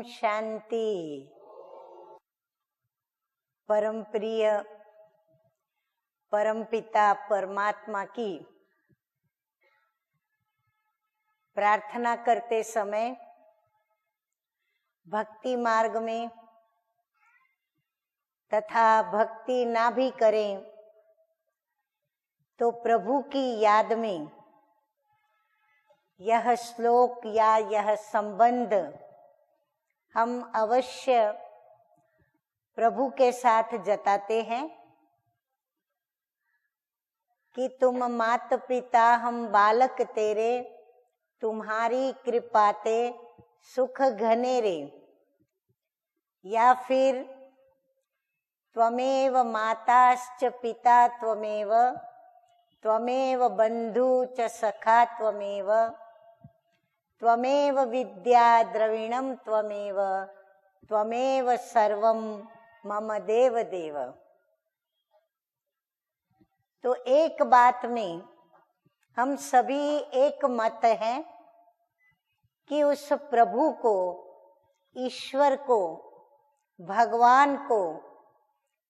शांति। परम प्रिय परमपिता परमात्मा की प्रार्थना करते समय भक्ति मार्ग में तथा भक्ति ना भी करें तो प्रभु की याद में यह श्लोक या यह संबंध हम अवश्य प्रभु के साथ जताते हैं कि तुम मात पिता हम बालक तेरे, तुम्हारी कृपाते सुख घनेरे। या फिर त्वमेव माताश्च पिता त्वमेव, त्वमेव बंधु च सखा त्वमेव, त्वमेव विद्या द्रविणं त्वमेव, त्वमेव सर्वं मम देव देव। तो एक बात में हम सभी एक मत हैं कि उस प्रभु को, ईश्वर को, भगवान को,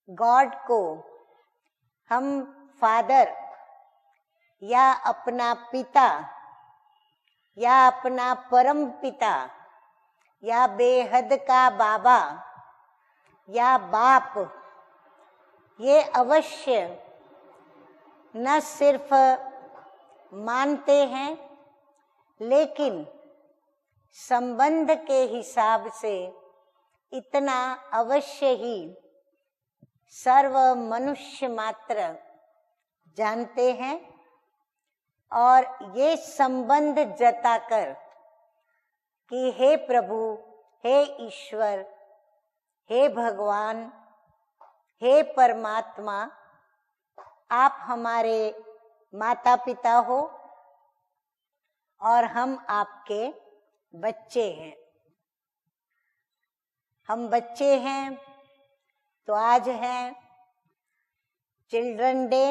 गॉड को हम फादर या अपना पिता या अपना परम पिता या बेहद का बाबा या बाप, ये अवश्य न सिर्फ मानते हैं लेकिन संबंध के हिसाब से इतना अवश्य ही सर्व मनुष्य मात्र जानते हैं। और ये संबंध जताकर कि हे प्रभु, हे ईश्वर, हे भगवान, हे परमात्मा, आप हमारे माता पिता हो और हम आपके बच्चे हैं। हम बच्चे हैं तो आज है चिल्ड्रन डे,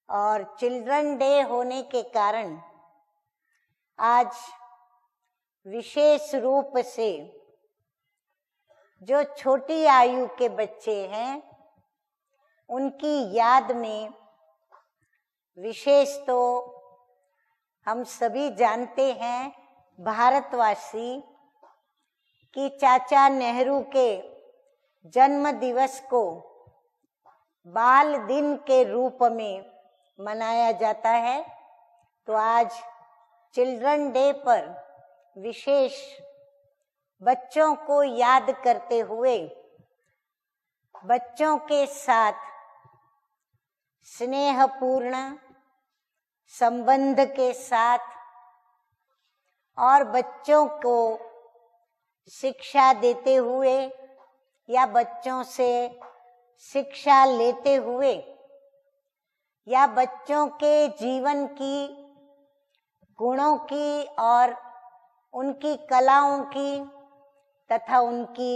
और चिल्ड्रन डे होने के कारण आज विशेष रूप से जो छोटी आयु के बच्चे हैं उनकी याद में विशेष तो हम सभी जानते हैं भारतवासी कि चाचा नेहरू के जन्म दिवस को बाल दिन के रूप में मनाया जाता है। तो आज चिल्ड्रन डे पर विशेष बच्चों को याद करते हुए बच्चों के साथ स्नेहपूर्ण संबंध के साथ और बच्चों को शिक्षा देते हुए या बच्चों से शिक्षा लेते हुए या बच्चों के जीवन की गुणों की और उनकी कलाओं की तथा उनकी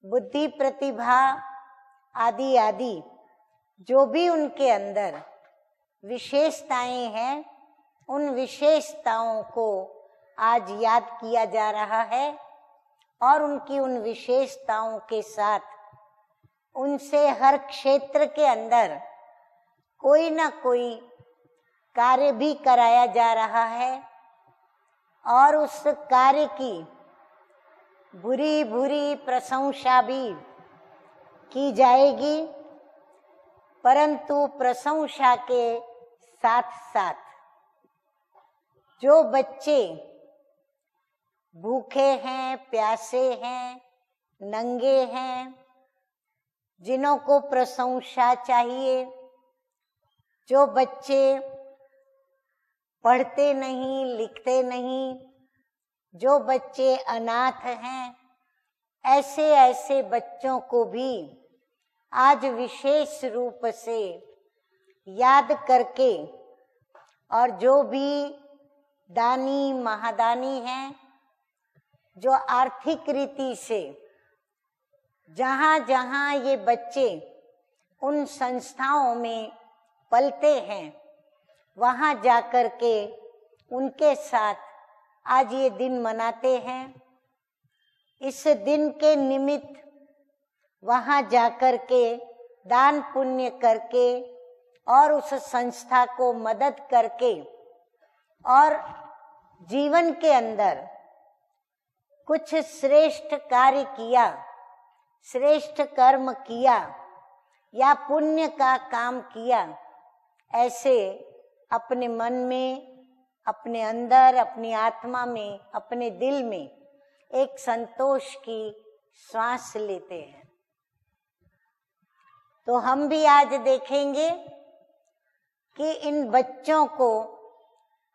बुद्धि प्रतिभा आदि आदि जो भी उनके अंदर विशेषताएं हैं, उन विशेषताओं को आज याद किया जा रहा है और उनकी उन विशेषताओं के साथ उनसे हर क्षेत्र के अंदर कोई ना कोई कार्य भी कराया जा रहा है और उस कार्य की बुरी बुरी प्रशंसा भी की जाएगी। परंतु प्रशंसा के साथ साथ जो बच्चे भूखे हैं, प्यासे हैं, नंगे हैं, जिन्हों को प्रशंसा चाहिए, जो बच्चे पढ़ते नहीं, लिखते नहीं, जो बच्चे अनाथ हैं, ऐसे ऐसे बच्चों को भी आज विशेष रूप से याद करके और जो भी दानी महादानी हैं, जो आर्थिक रीति से जहाँ जहाँ ये बच्चे उन संस्थाओं में पलते हैं, वहाँ जाकर के उनके साथ आज ये दिन मनाते हैं इस दिन के निमित्त वहां जाकर के दान पुण्य करके और उस संस्था को मदद करके और जीवन के अंदर कुछ श्रेष्ठ कार्य किया, श्रेष्ठ कर्म किया या पुण्य का काम किया, ऐसे अपने मन में, अपने अंदर, अपनी आत्मा में, अपने दिल में एक संतोष की श्वास लेते हैं। तो हम भी आज देखेंगे कि इन बच्चों को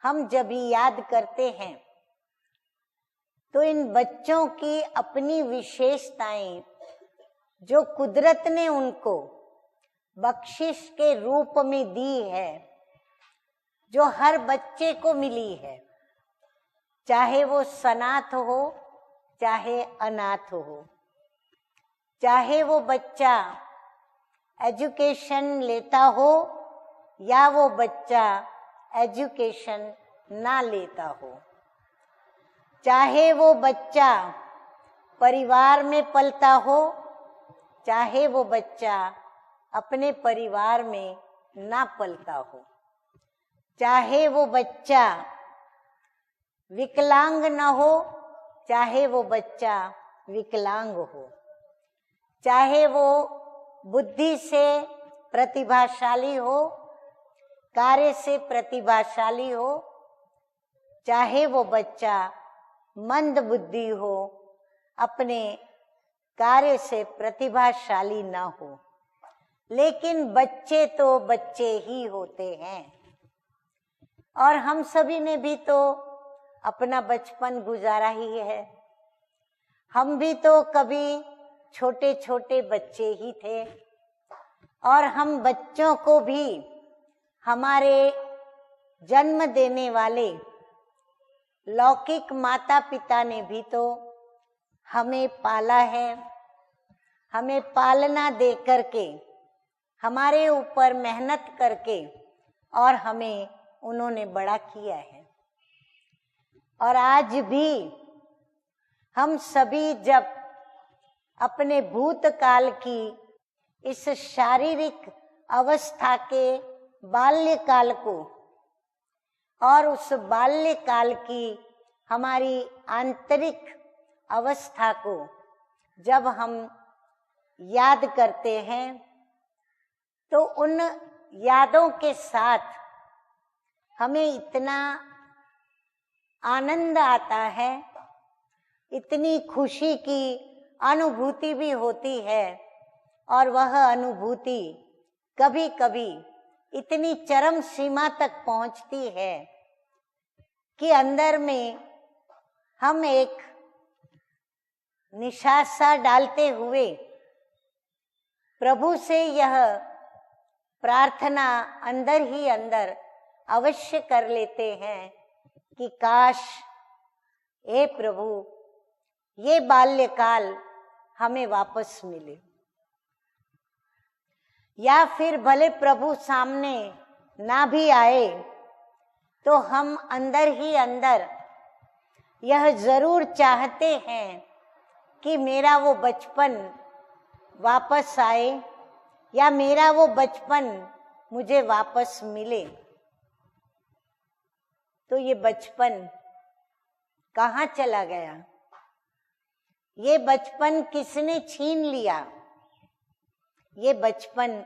हम जब भी याद करते हैं तो इन बच्चों की अपनी विशेषताएं जो कुदरत ने उनको बख्शिश के रूप में दी है, जो हर बच्चे को मिली है, चाहे वो सनाथ हो चाहे अनाथ हो, चाहे वो बच्चा एजुकेशन लेता हो या वो बच्चा एजुकेशन ना लेता हो, चाहे वो बच्चा परिवार में पलता हो चाहे वो बच्चा अपने परिवार में ना पलता हो, चाहे वो बच्चा विकलांग न हो चाहे वो बच्चा विकलांग हो, चाहे वो बुद्धि से प्रतिभाशाली हो, कार्य से प्रतिभाशाली हो, चाहे वो बच्चा मंद बुद्धि हो, अपने कार्य से प्रतिभाशाली ना हो, लेकिन बच्चे तो बच्चे ही होते हैं। और हम सभी ने भी तो अपना बचपन गुजारा ही है। हम भी तो कभी छोटे छोटे बच्चे ही थे और हम बच्चों को भी हमारे जन्म देने वाले लौकिक माता पिता ने भी तो हमें पाला है, हमें पालना दे करके, हमारे ऊपर मेहनत करके और हमें उन्होंने बड़ा किया है। और आज भी हम सभी जब अपने भूतकाल की इस शारीरिक अवस्था के बाल्यकाल को और उस बाल्यकाल की हमारी आंतरिक अवस्था को जब हम याद करते हैं तो उन यादों के साथ हमें इतना आनंद आता है, इतनी खुशी की अनुभूति भी होती है और वह अनुभूति कभी कभी इतनी चरम सीमा तक पहुंचती है कि अंदर में हम एक निशासा डालते हुए प्रभु से यह प्रार्थना अंदर ही अंदर अवश्य कर लेते हैं कि काश हे प्रभु ये बाल्यकाल हमें वापस मिले, या फिर भले प्रभु सामने ना भी आए तो हम अंदर ही अंदर यह जरूर चाहते हैं कि मेरा वो बचपन वापस आए या मेरा वो बचपन मुझे वापस मिले। तो ये बचपन कहाँ चला गया? ये बचपन किसने छीन लिया? ये बचपन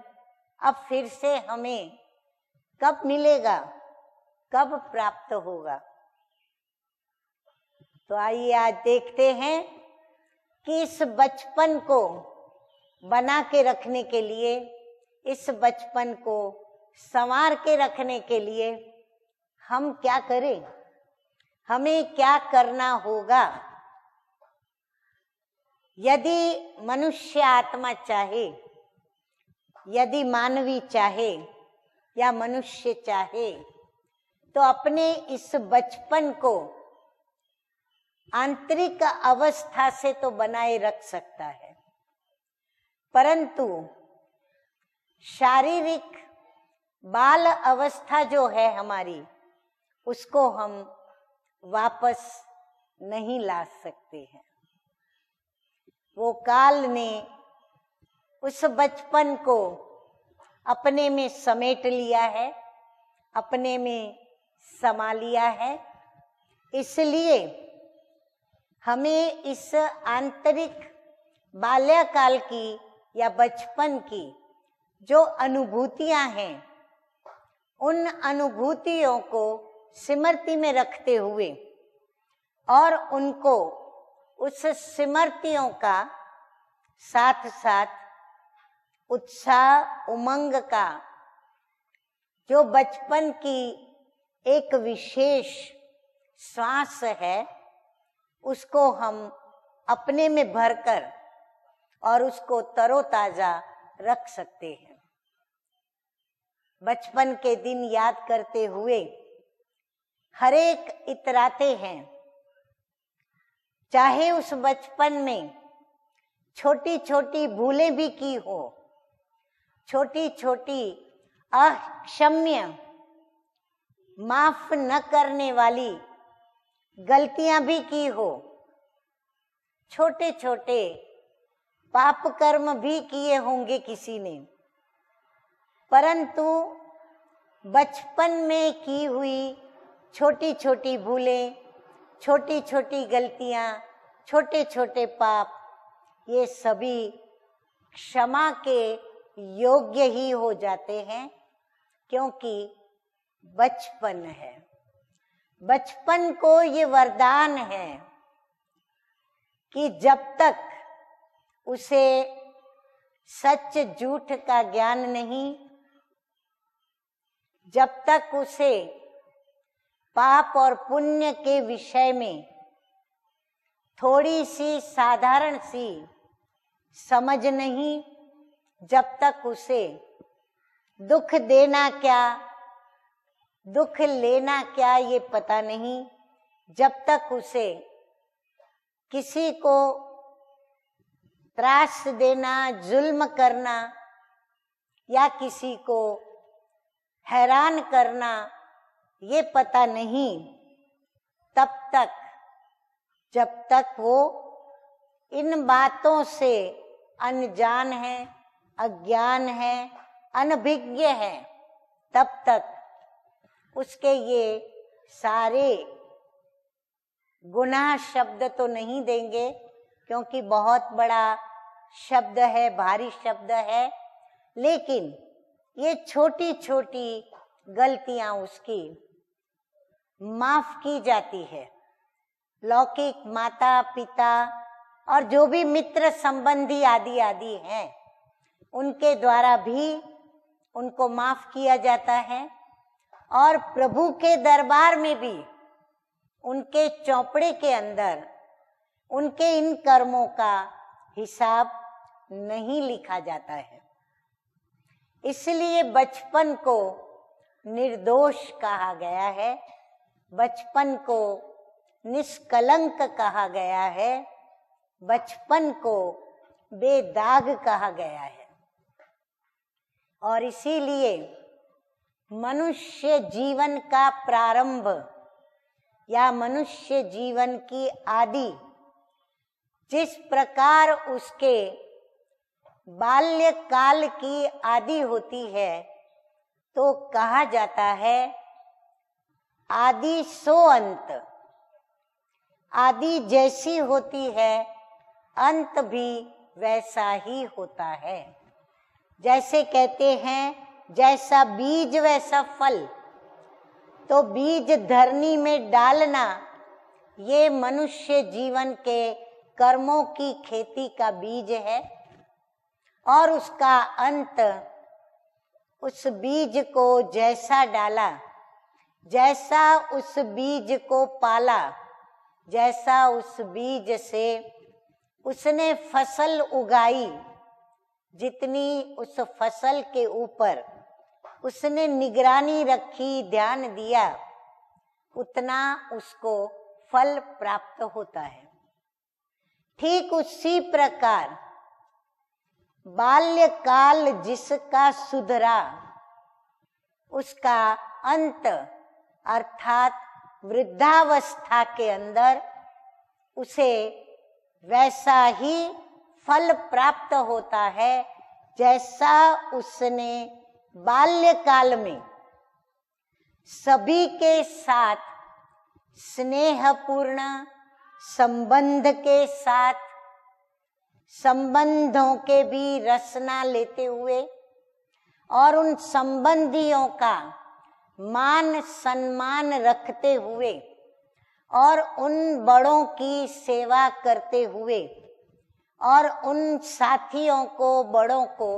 अब फिर से हमें कब मिलेगा, कब प्राप्त होगा? तो आइए आज देखते हैं कि इस बचपन को बना के रखने के लिए, इस बचपन को संवार के रखने के लिए हम क्या करें, हमें क्या करना होगा। यदि मनुष्य आत्मा चाहे, यदि मानवी चाहे या मनुष्य चाहे तो अपने इस बचपन को आंतरिक अवस्था से तो बनाए रख सकता है, परंतु शारीरिक बाल अवस्था जो है हमारी, उसको हम वापस नहीं ला सकते हैं। वो काल ने उस बचपन को अपने में समेट लिया है, अपने में समा लिया है। इसलिए हमें इस आंतरिक बाल्यकाल की या बचपन की जो अनुभूतियां हैं, उन अनुभूतियों को स्मृति में रखते हुए और उनको उस स्मृतियों का साथ साथ उत्साह उमंग का जो बचपन की एक विशेष श्वास है, उसको हम अपने में भरकर और उसको तरोताजा रख सकते हैं। बचपन के दिन याद करते हुए हर एक इतराते हैं, चाहे उस बचपन में छोटी छोटी भूलें भी की हो, छोटी छोटी अक्षम्य माफ न करने वाली गलतियां भी की हो, छोटे छोटे पाप कर्म भी किए होंगे किसी ने, परंतु बचपन में की हुई छोटी छोटी भूलें, छोटी छोटी गलतियां, छोटे छोटे पाप, ये सभी क्षमा के योग्य ही हो जाते हैं, क्योंकि बचपन है। बचपन को ये वरदान है कि जब तक उसे सच झूठ का ज्ञान नहीं, जब तक उसे पाप और पुण्य के विषय में थोड़ी सी साधारण सी समझ नहीं, जब तक उसे दुख देना क्या, दुख लेना क्या ये पता नहीं, जब तक उसे किसी को त्रास देना, जुल्म करना या किसी को हैरान करना ये पता नहीं, तब तक, जब तक वो इन बातों से अनजान है, अज्ञान है, अनभिज्ञ है, तब तक उसके ये सारे गुनाह शब्द तो नहीं देंगे, क्योंकि बहुत बड़ा शब्द है, भारी शब्द है, लेकिन ये छोटी छोटी गलतियां उसकी माफ की जाती है। लौकिक माता पिता और जो भी मित्र संबंधी आदि आदि हैं, उनके द्वारा भी उनको माफ किया जाता है, और प्रभु के दरबार में भी उनके चौपड़े के अंदर उनके इन कर्मों का हिसाब नहीं लिखा जाता है। इसलिए बचपन को निर्दोष कहा गया है, बचपन को निष्कलंक कहा गया है, बचपन को बेदाग कहा गया है। और इसीलिए मनुष्य जीवन का प्रारंभ या मनुष्य जीवन की आदि जिस प्रकार उसके बाल्यकाल की आदि होती है, तो कहा जाता है आदि सो अंत। आदि जैसी होती है, अंत भी वैसा ही होता है। जैसे कहते हैं जैसा बीज वैसा फल, तो बीज धरनी में डालना ये मनुष्य जीवन के कर्मों की खेती का बीज है, और उसका अंत उस बीज को जैसा डाला, जैसा उस बीज को पाला, जैसा उस बीज से उसने फसल उगाई, जितनी उस फसल के ऊपर उसने निगरानी रखी, ध्यान दिया, उतना उसको फल प्राप्त होता है। ठीक उसी प्रकार बाल्यकाल जिसका सुधरा, उसका अंत अर्थात वृद्धावस्था के अंदर उसे वैसा ही फल प्राप्त होता है जैसा उसने बाल्यकाल में सभी के साथ स्नेहपूर्ण संबंध के साथ संबंधों के भी रसना लेते हुए और उन संबंधियों का मान सम्मान रखते हुए और उन बड़ों की सेवा करते हुए और उन साथियों को बड़ों को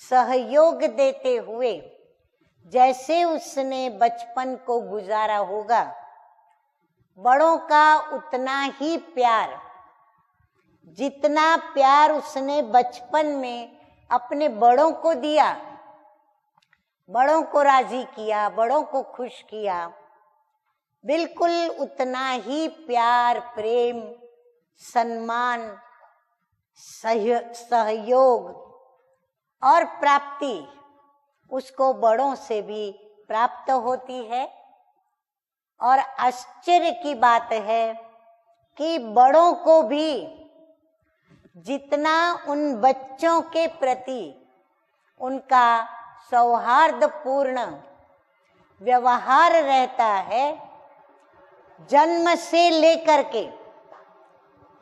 सहयोग देते हुए जैसे उसने बचपन को गुजारा होगा, बड़ों का उतना ही प्यार, जितना प्यार उसने बचपन में अपने बड़ों को दिया, बड़ों को राजी किया, बड़ों को खुश किया, बिल्कुल उतना ही प्यार, प्रेम, सम्मान, सहयोग और प्राप्ति उसको बड़ों से भी प्राप्त होती है। और आश्चर्य की बात है कि बड़ों को भी जितना उन बच्चों के प्रति उनका सौहार्दपूर्ण व्यवहार रहता है, जन्म से लेकर के,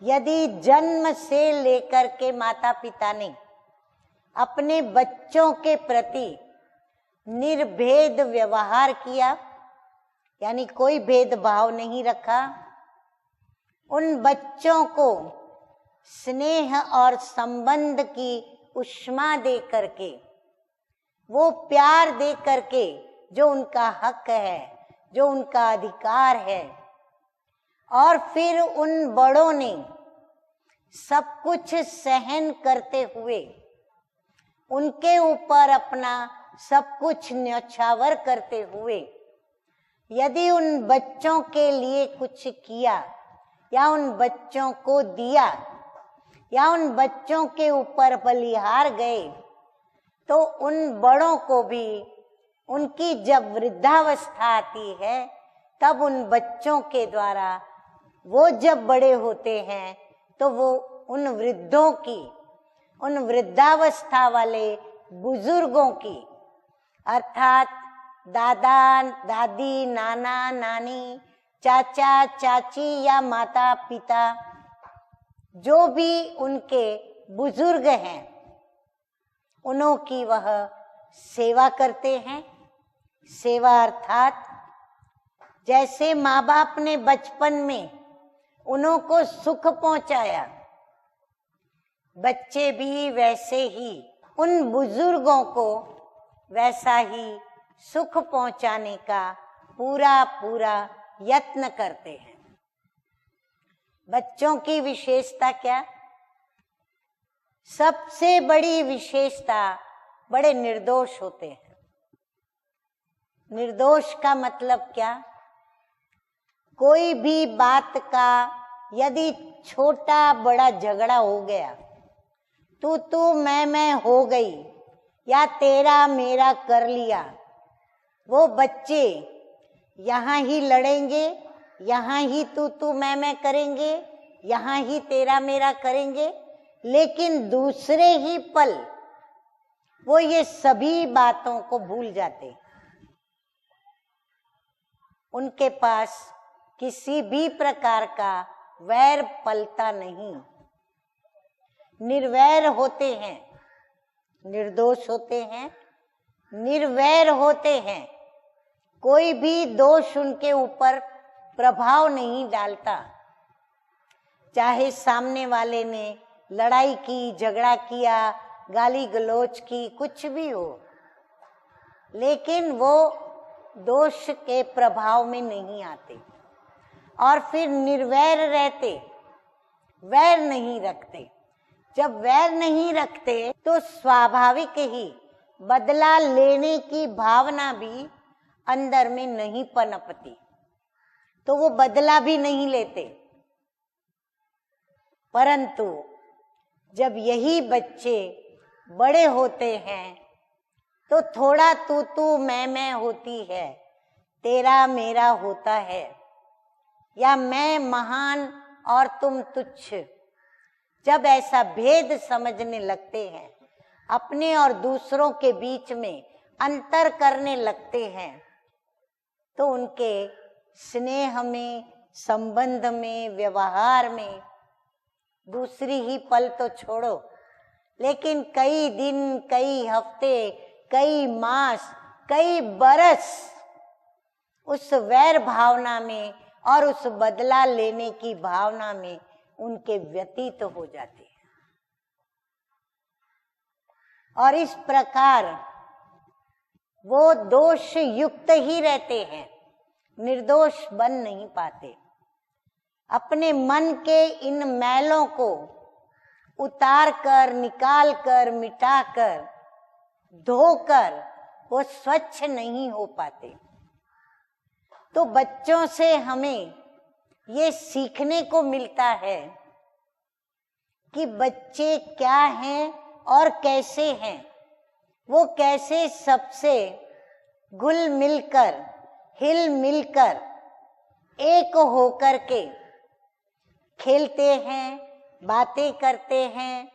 यदि जन्म से लेकर के माता पिता ने अपने बच्चों के प्रति निर्भेद व्यवहार किया, यानी कोई भेदभाव नहीं रखा, उन बच्चों को स्नेह और संबंध की उष्मा दे करके, वो प्यार दे करके जो उनका हक है, जो उनका अधिकार है, और फिर उन बड़ों ने सब कुछ सहन करते हुए उनके ऊपर अपना सब कुछ न्यौछावर करते हुए यदि उन बच्चों के लिए कुछ किया या उन बच्चों को दिया या उन बच्चों के ऊपर बलिहार गए, तो उन बड़ों को भी उनकी जब वृद्धावस्था आती है तब उन बच्चों के द्वारा वो जब बड़े होते हैं तो वो उन वृद्धों की, उन वृद्धावस्था वाले बुजुर्गों की, अर्थात दादा दादी, नाना नानी, चाचा चाची या माता पिता, जो भी उनके बुजुर्ग हैं, उन्हों की वह सेवा करते हैं। सेवा अर्थात जैसे माँ बाप ने बचपन में उन्हों को सुख पहुंचाया, बच्चे भी वैसे ही उन बुजुर्गों को वैसा ही सुख पहुंचाने का पूरा पूरा यत्न करते हैं। बच्चों की विशेषता क्या? सबसे बड़ी विशेषता बड़े निर्दोष होते हैं। निर्दोष का मतलब क्या? कोई भी बात का यदि छोटा बड़ा झगड़ा हो गया, तू मैं हो गई या तेरा मेरा कर लिया, वो बच्चे यहाँ ही लड़ेंगे, यहाँ ही तू मैं करेंगे, यहाँ ही तेरा मेरा करेंगे, लेकिन दूसरे ही पल वो ये सभी बातों को भूल जाते। उनके पास किसी भी प्रकार का वैर पलता नहीं, निर्वैर होते हैं, निर्दोष होते हैं, निर्वैर होते हैं। कोई भी दोष उनके ऊपर प्रभाव नहीं डालता, चाहे सामने वाले ने लड़ाई की, झगड़ा किया, गाली गलौज की, कुछ भी हो, लेकिन वो दोष के प्रभाव में नहीं आते और फिर निर्वैर रहते, वैर नहीं रखते। जब वैर नहीं रखते तो स्वाभाविक ही बदला लेने की भावना भी अंदर में नहीं पनपती, तो वो बदला भी नहीं लेते। परंतु जब यही बच्चे बड़े होते हैं तो थोड़ा तू मैं होती है, तेरा मेरा होता है, या मैं महान और तुम तुच्छ, जब ऐसा भेद समझने लगते हैं, अपने और दूसरों के बीच में अंतर करने लगते हैं, तो उनके स्नेह में, संबंध में, व्यवहार में दूसरी ही पल तो छोड़ो, लेकिन कई दिन, कई हफ्ते, कई मास, कई बरस उस वैर भावना में और उस बदला लेने की भावना में उनके व्यतीत हो जाते हैं। और इस प्रकार वो दोष युक्त ही रहते हैं, निर्दोष बन नहीं पाते। अपने मन के इन मैलों को उतार कर, निकाल कर, मिटा कर, धोकर वो स्वच्छ नहीं हो पाते। तो बच्चों से हमें ये सीखने को मिलता है कि बच्चे क्या हैं और कैसे हैं, वो कैसे सबसे घुल मिलकर, हिल मिलकर, एक होकर के खेलते हैं, बातें करते हैं,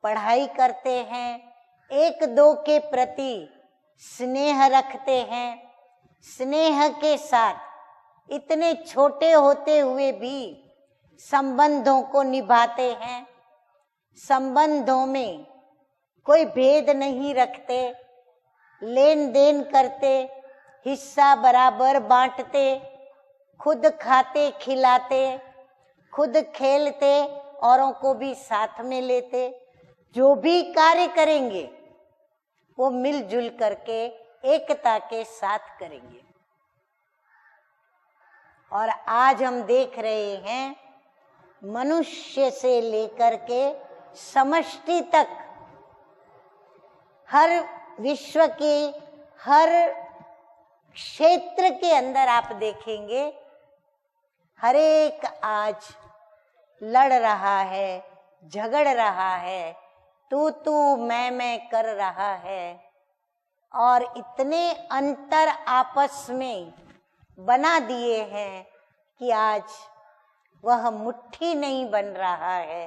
पढ़ाई करते हैं, एक दो के प्रति स्नेह रखते हैं, स्नेह के साथ इतने छोटे होते हुए भी संबंधों को निभाते हैं, संबंधों में कोई भेद नहीं रखते, लेन देन करते, हिस्सा बराबर बांटते, खुद खाते खिलाते, खुद खेलते, औरों को भी साथ में लेते, जो भी कार्य करेंगे वो मिलजुल करके एकता के साथ करेंगे। और आज हम देख रहे हैं मनुष्य से लेकर के समष्टि तक, हर विश्व के हर क्षेत्र के अंदर आप देखेंगे हर एक आज लड़ रहा है, झगड़ रहा है, तू मैं कर रहा है, और इतने अंतर आपस में बना दिए हैं कि आज वह मुट्ठी नहीं बन रहा है।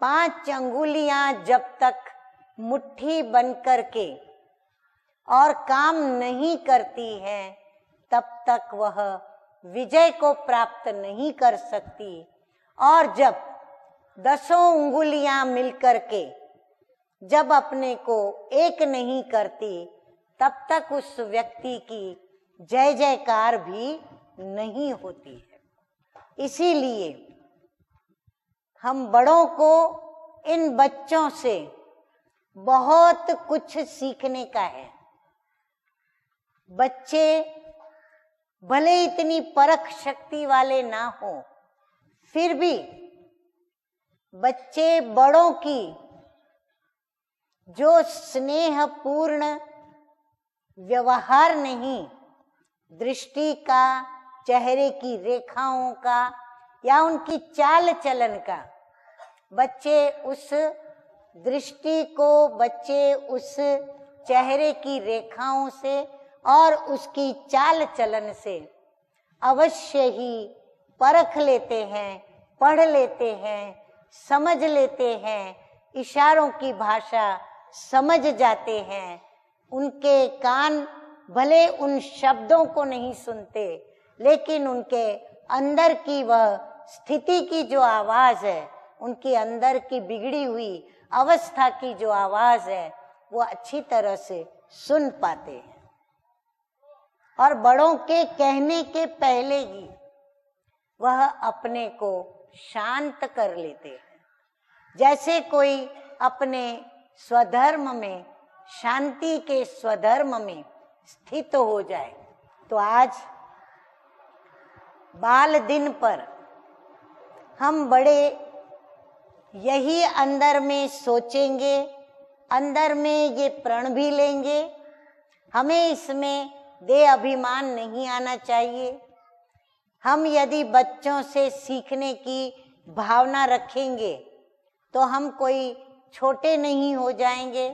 5 अंगुलियां जब तक मुट्ठी बन करके और काम नहीं करती है, तब तक वह विजय को प्राप्त नहीं कर सकती। और जब 10 अंगुलियां मिलकर के जब अपने को एक नहीं करती, तब तक उस व्यक्ति की जय जयकार भी नहीं होती है। इसीलिए हम बड़ों को इन बच्चों से बहुत कुछ सीखने का है। बच्चे भले इतनी परख शक्ति वाले ना हो, फिर भी बच्चे बड़ों की जो स्नेहपूर्ण व्यवहार नहीं, दृष्टि का, चेहरे की रेखाओं का या उनकी चाल चलन का, बच्चे उस दृष्टि को, बच्चे उस चेहरे की रेखाओं से और उसकी चाल चलन से अवश्य ही परख लेते हैं, पढ़ लेते हैं, समझ लेते हैं, इशारों की भाषा समझ जाते हैं। उनके कान भले उन शब्दों को नहीं सुनते, लेकिन उनके अंदर की वह स्थिति की जो आवाज है, उनके अंदर की बिगड़ी हुई अवस्था की जो आवाज है, वो अच्छी तरह से सुन पाते हैं। और बड़ों के कहने के पहले ही वह अपने को शांत कर लेते हैं। जैसे कोई अपने स्वधर्म में, शांति के स्वधर्म में स्थित हो जाए। तो आज बाल दिन पर हम बड़े यही अंदर में सोचेंगे, अंदर में ये प्रण भी लेंगे, हमें इसमें दे अभिमान नहीं आना चाहिए। हम यदि बच्चों से सीखने की भावना रखेंगे तो हम कोई छोटे नहीं हो जाएंगे,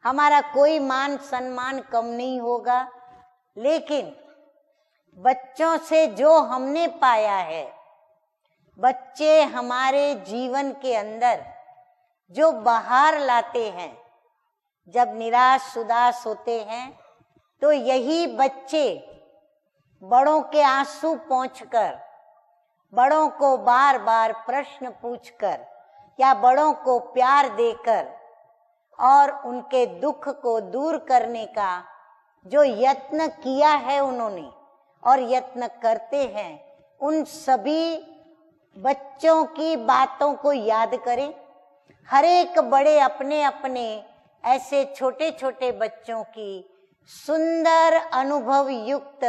हमारा कोई मान सम्मान कम नहीं होगा। लेकिन बच्चों से जो हमने पाया है, बच्चे हमारे जीवन के अंदर जो बहार लाते हैं, जब निराश उदास होते हैं तो यही बच्चे बड़ों के आंसू पोंछकर, बड़ों को बार बार प्रश्न पूछकर या बड़ों को प्यार देकर और उनके दुख को दूर करने का जो यत्न किया है उन्होंने और यत्न करते हैं, उन सभी बच्चों की बातों को याद करें। हर एक बड़े अपने अपने ऐसे छोटे छोटे बच्चों की सुंदर अनुभव युक्त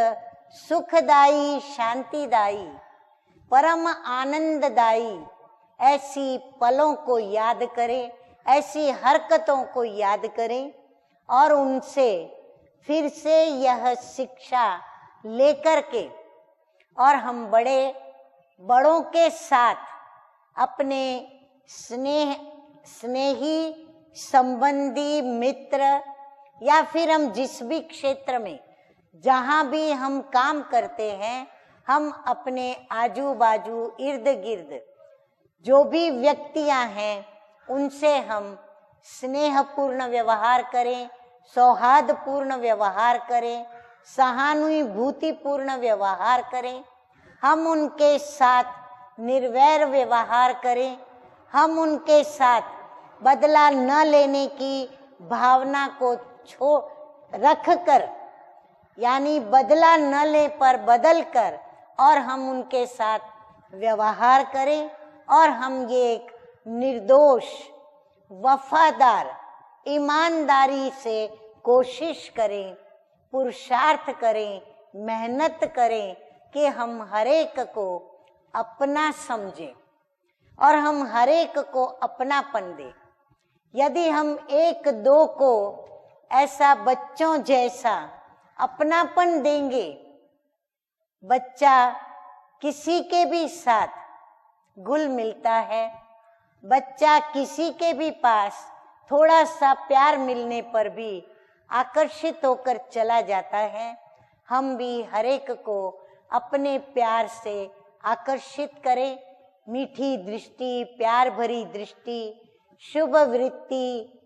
सुखदायी शांतिदायी परम आनंददायी ऐसी पलों को याद करें, ऐसी हरकतों को याद करें और उनसे फिर से यह शिक्षा लेकर के और हम बड़ों के साथ अपने स्नेही संबंधी मित्र या फिर हम जिस भी क्षेत्र में जहाँ भी हम काम करते हैं, हम अपने आजू बाजू इर्द गिर्द जो भी व्यक्तियां हैं उनसे हम स्नेहपूर्ण व्यवहार करें, सौहार्दपूर्ण व्यवहार करें, सहानुभूतिपूर्ण व्यवहार करें। हम उनके साथ निर्वैर व्यवहार करें, हम उनके साथ बदला न लेने की भावना को रख कर, यानी बदला न ले पर बदल कर और हम उनके साथ व्यवहार करें और हम ये एक निर्दोष वफादार ईमानदारी से कोशिश करें, पुरुषार्थ करें, मेहनत करें कि हम हरेक को अपना समझें और हम हरेक को अपनापन दें। यदि हम एक दो को ऐसा बच्चों जैसा अपनापन देंगे, बच्चा किसी के भी साथ घुल मिलता है, बच्चा किसी के भी पास थोड़ा सा प्यार मिलने पर भी आकर्षित होकर चला जाता है। हम भी हरेक को अपने प्यार से आकर्षित करें। मीठी दृष्टि, प्यार भरी दृष्टि, शुभ वृत्ति,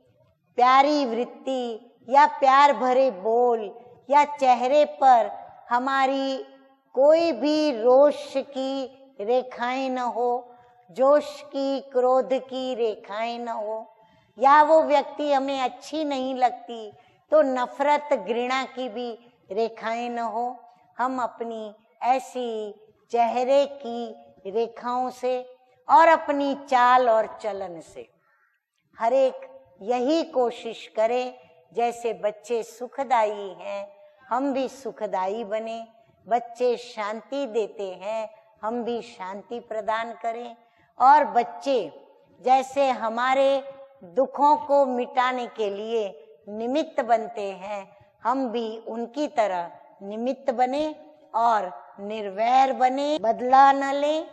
प्यारी वृत्ति या प्यार भरे बोल या चेहरे पर हमारी कोई भी रोष की रेखाएं न हो, जोश की, क्रोध की रेखाएं न हो, या वो व्यक्ति हमें अच्छी नहीं लगती तो नफरत घृणा की भी रेखाएं न हो। हम अपनी ऐसी चेहरे की रेखाओं से और अपनी चाल और चलन से हर एक यही कोशिश करें, जैसे बच्चे सुखदायी हैं हम भी सुखदायी बने, बच्चे शांति देते हैं हम भी शांति प्रदान करें, और बच्चे जैसे हमारे दुखों को मिटाने के लिए निमित्त बनते हैं, हम भी उनकी तरह निमित्त बने और निर्वैर बने, बदला न लें,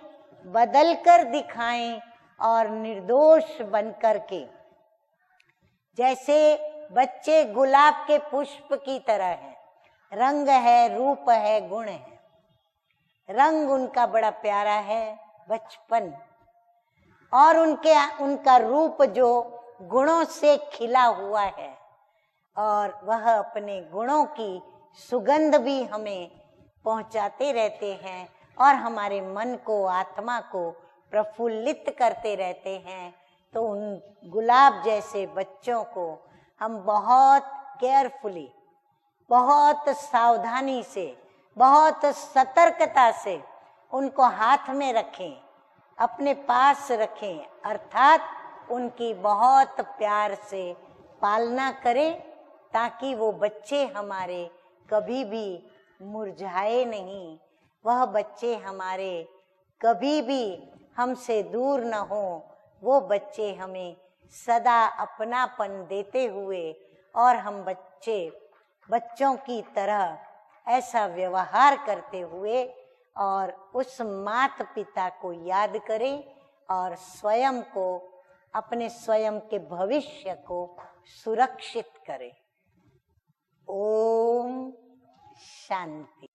बदल कर दिखाएं और निर्दोष बन कर के। जैसे बच्चे गुलाब के पुष्प की तरह हैं, रंग है, रूप है, गुण है। रंग उनका बड़ा प्यारा है, बचपन, और उनका रूप जो गुणों से खिला हुआ है और वह अपने गुणों की सुगंध भी हमें पहुंचाते रहते हैं और हमारे मन को, आत्मा को प्रफुल्लित करते रहते हैं। तो उन गुलाब जैसे बच्चों को हम बहुत केयरफुली, बहुत सावधानी से, बहुत सतर्कता से उनको हाथ में रखें, अपने पास रखें, अर्थात उनकी बहुत प्यार से पालना करें, ताकि वो बच्चे हमारे कभी भी मुरझाए नहीं, वह बच्चे हमारे कभी भी हमसे दूर न हो, वो बच्चे हमें सदा अपनापन देते हुए और हम बच्चों की तरह ऐसा व्यवहार करते हुए और उस माता पिता को याद करें और स्वयं को, अपने स्वयं के भविष्य को सुरक्षित करें। ओम शांति।